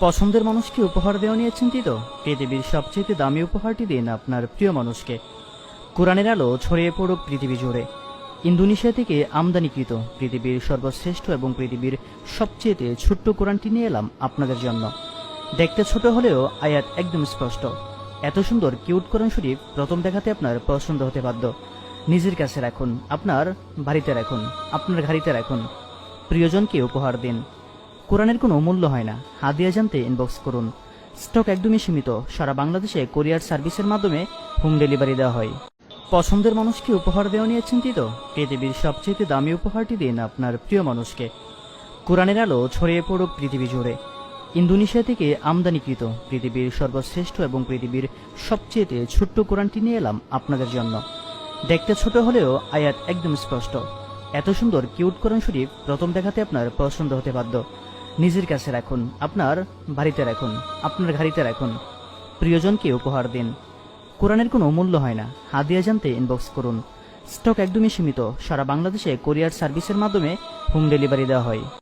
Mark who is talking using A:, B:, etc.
A: পছন্দের মানুষকে উপহার দেওয়া নিয়ে চিন্তিত? পৃথিবীর সবচেয়ে দামি উপহারটি দিন আপনার প্রিয় মানুষকে। কোরআনের আলো ছড়িয়ে পড়ুক পৃথিবী জুড়ে। ইন্দোনেশিয়া থেকে আমদানিকৃত পৃথিবীর সর্বশ্রেষ্ঠ এবং পৃথিবীর সবচেয়ে ছোট্ট কোরআনটি নিয়ে এলাম আপনাদের জন্য। দেখতে ছোট হলেও আয়াত একদম স্পষ্ট। এত সুন্দর কিউট কোরআন শরীফ প্রথম দেখাতে আপনার পছন্দ হতে বাধ্য। নিজের কাছে রাখুন, আপনার বাড়িতে রাখুন, আপনার গাড়িতে রাখুন, প্রিয়জনকে উপহার দিন। কোরআনের কোনো মূল্য হয় না। হাদিয়া জানতে ইনবক্স করুন। স্টক একদমই সীমিত। সারা বাংলাদেশে কোরিয়ার সার্ভিসের মাধ্যমে হোম ডেলিভারি দেওয়া হয়। পছন্দের মানুষকে উপহার দেওয়া নিয়ে চিন্তিত? পৃথিবীর সবচেয়ে দামি উপহারটি দিন আপনার প্রিয় মানুষকে। কোরআনের আলো ছড়িয়ে পড়ুক পৃথিবী জুড়ে। ইন্দোনেশিয়া থেকে আমদানিকৃত পৃথিবীর সর্বশ্রেষ্ঠ এবং পৃথিবীর সবচেয়ে ছোট্ট কোরআনটি নিয়ে এলাম আপনাদের জন্য। দেখতে ছোট হলেও আয়াত একদম স্পষ্ট। এত সুন্দর কিউট কোরআন শরীফ প্রথম দেখাতে আপনার পছন্দ হতে বাধ্য। নিজের কাছে রাখুন, আপনার বাড়িতে রাখুন, আপনার গাড়িতে রাখুন, প্রিয়জনকে উপহার দিন। কোরআনের কোনো মূল্য হয় না। হাদিয়া জানতে ইনবক্স করুন। স্টক একদমই সীমিত। সারা বাংলাদেশে কোরিয়ার সার্ভিসের মাধ্যমে হোম ডেলিভারি দেওয়া হয়।